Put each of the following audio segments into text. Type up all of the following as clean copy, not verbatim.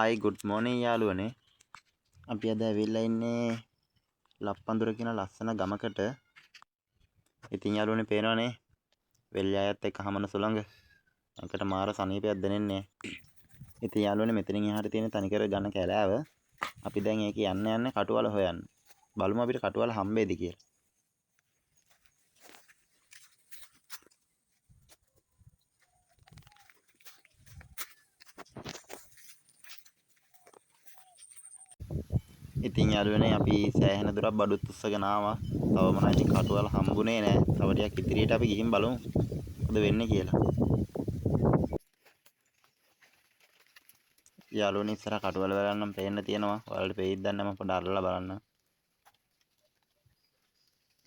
Hi good morning යාළුවනේ. අපි අද ඇවිල්ලා ඉන්නේ ලප්පන්දුර කියන ලස්සන ගමකට. ඉතින් යාළුවනේ පේනවනේ වෙල්යායත් එක්ක හමන සුළඟ. ඒකට මාර සනීපයක් දැනෙන්නේ. ඉතින් යාළුවනේ මෙතනින් එහාට තියෙන තනිකර ඝන කැලෑව. අපි දැන් ඒක යන්නේ කටුවල හොයන්න. බලමු අපිට කටුවල හම්බෙයිද කියලා. ඉතින් යාළුවනේ අපි සෑහෙන දුරක් බඩුත් උස්සගෙන ආවා. තවම නම් ඉතින් කටුවල හම්බුනේ නැහැ. තව ටිකක් ඉදිරියට අපි ගිහින් බලමු මොකද වෙන්නේ කියලා. යාළුවනේ ඉස්සර කටුවල බලන්නම් පේන්න තියෙනවා. ඔයාලට පෙයිද දන්නේ නැහැ. මම පොඩ්ඩක් අල්ලලා බලන්න.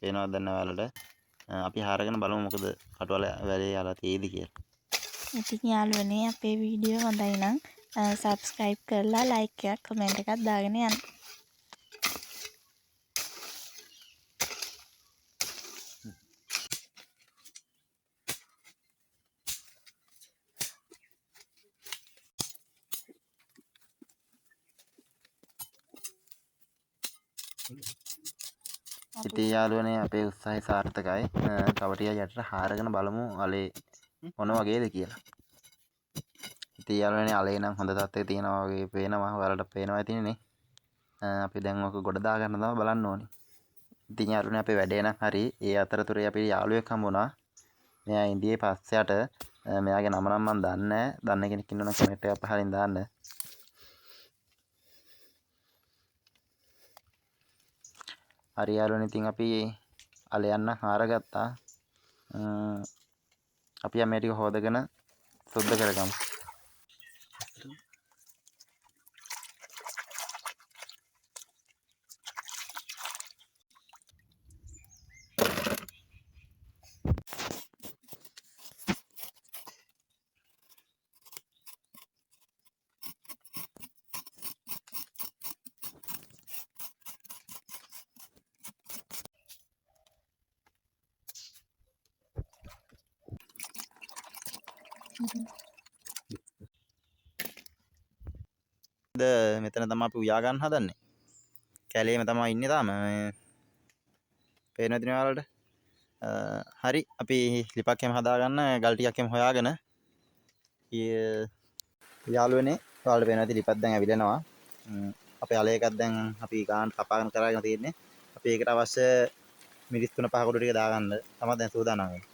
පේනවද දන්නේ ඔයාලට? අපි හාරගෙන බලමු මොකද කටුවල වැලේ යාලා තියෙයිද කියලා. ඉතින් යාළුවනේ අපේ වීඩියෝ හොඳයි නම් සබ්ස්ක්‍රයිබ් කරලා ලයික් එකක් කමෙන්ට් එකක් දාගෙන යන්න. ඉතින් යාළුවනේ අපේ උත්සාහය සාර්ථකයි. තව ටිකක් යටට හාරගෙන බලමු අලේ මොන වගේද කියලා. ඉතින් යාළුවනේ අලේ නම් හොඳ තත්ත්වයේ තියෙනවා වගේ පේනවා. ඔයාලට පේනවා ඇතිනේ. අපි දැන් ඔක ගොඩ දා ගන්න තමයි බලන්න ඕනේ. ඉතින් යාළුවනේ අපේ වැඩේ නම් හරි. ඒ අතරතුරේ අපේ යාළුවෙක් හම්බුණා. මෙයා ඉන්දියේ පස්සයට මෙයාගේ නම නම් මම දන්නේ නැහැ. දන්න කෙනෙක් ඉන්නවනම් කමෙන්ට් එකක් පහලින් දාන්න. හරි යාළුවනේ ඉතින් අපි අලයන් හාරගත්තා. අපි මේ ටික හොදගෙන සුද්ධ කරගමු. මෙතන තමයි අපි උයා ගන්න හදන්නේ. කැලේම තමයි ඉන්නේ තාම. පේනවද ඔයාලට? හරි අපි ලිපක් එහෙම හදාගන්න ගල් ටිකක් එහෙම හොයාගෙන යාළුවනේ ඔයාලට පේනවද ලිපක් දැන් ඇවිලෙනවා. අපේ අලේ එකක් දැන් අපි ගාන කපාගෙන කරගෙන තියෙන්නේ. අපි ඒකට අවශ්‍ය මිරිස් 3-5 කුඩු ටික දාගන්න තමයි දැන් සූදානම් වෙන්නේ.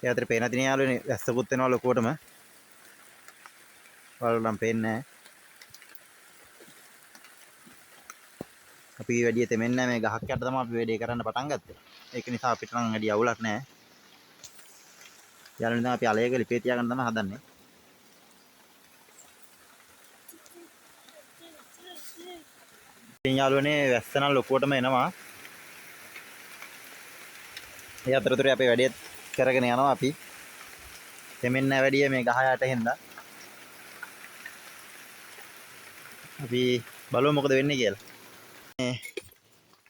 ඒ අතර පේන දින යාළුවනේ වැස්සකුත් වෙනවා ලොකුවටම. ඔයාලට නම් පේන්නේ නැහැ. අපි වැඩි තෙමෙන්නේ නැහැ. මේ ගහක් යට තමයි අපි වැඩේ කරන්න පටන් ගත්තේ. ඒක නිසා අපිට නම් වැඩි අවුලක් නැහැ. යාළුවනේ දැන් අපි අලයක ලිපේ තියාගන්න තමයි හදන්නේ. ඉතින් යාළුවනේ වැස්ස නම් ලොකුවටම එනවා. ඒ අතරතුරේ අපේ වැඩේ කරගෙන යනවා අපි. තෙමෙන්නේ නැහැ වැඩි මේ ගහ යට හින්දා. අපි බලමු මොකද වෙන්නේ කියලා.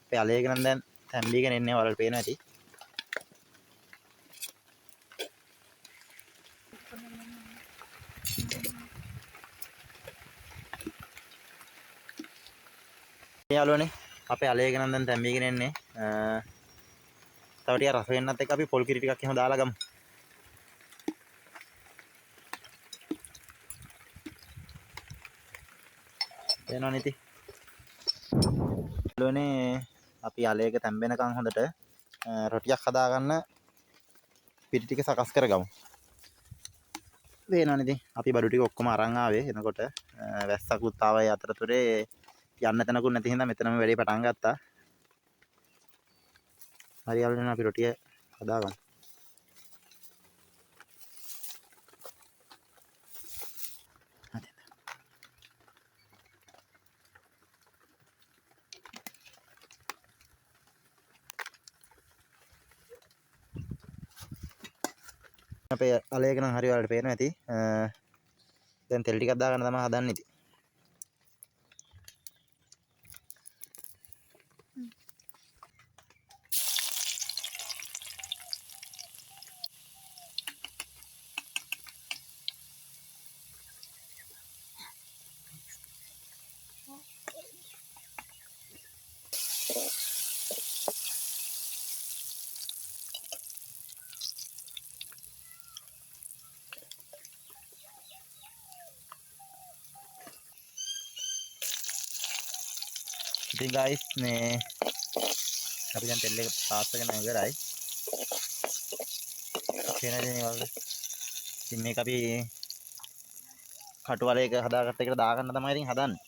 අපේ අලයක නම් දැන් තැම්බීගෙන එන්නේ ඔයාලට පේනවා ඇති. යාළුවනේ අපේ අලයක නම් දැන් තැම්බීගෙන එන්නේ. තව ටිකක් රස වෙන්නත් එක්ක අපි පොල් කිරි ටිකක් එහෙම දාලා ගමු. එනවා නේති. යාළුවනේ අපි අලයක තැම්බෙනකන් හොඳට රොටියක් හදාගන්න පිටි ටික සකස් කරගමු. වෙනවනේ ඉතින් අපි බඩු ටික ඔක්කොම අරන් ආවේ. එනකොට වැස්සකුත් ආවා. ඒ අතරතුරේ යන්න තැනකුත් නැති හින්දා මෙතනම වැඩේ පටන් ගත්තා. හරි යාළුවනේ අපි රොටිය හදාගමු. අපේ අලේක නම් හරි වලට පේනවා ඇති. දැන් තෙල් ටිකක් දාගන්න තමයි හදන්නේ ඉතින්. ඉතින් guys මේ අපි දැන් තෙල් එක පාස් කරගෙන ඉවරයි. තේනදී මේ වගේ. ඉතින් මේක අපි කටුවලයක හදාගත්ත එකට දාගන්න තමයි ඉතින් හදන්නේ.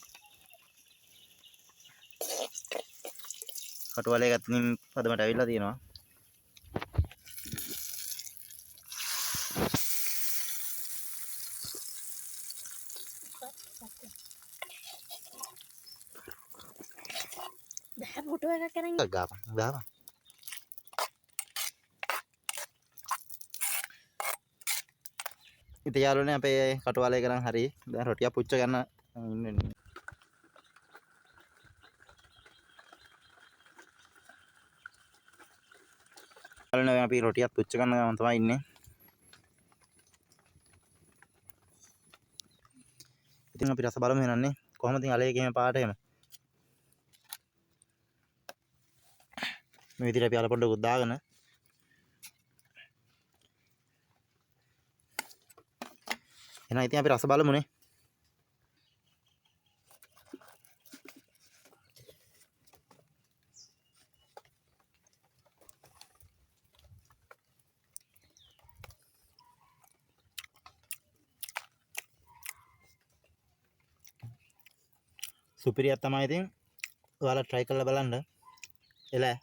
කටුවලයක අතින් පදමට ඇවිල්ලා තියෙනවා. දැන් ෆොටෝ එකක් කරන් ගාපන්. ඉතින් යාළුවනේ අපේ කටුවලයක නම් හරි. දැන් රොටියක් පුච්ච ගන්න ඉන්නේ. යාළුවනේ අපි රොටියක් පුච්ච ගන්න ගමන් තමයි ඉන්නේ. ඉතින් අපි රස බලමු එහෙනන්නේ. කොහොමද ඉතින් අලේක එහෙම පාට එහෙම. මේ විදිහට අපි අර පොඩ්ඩක් දාගෙන එහෙනම් ඉතින් අපි රස බලමුනේ. සුපිරියක් තමයි ඉතින් ඔයාලා try කරලා බලන්න. එලා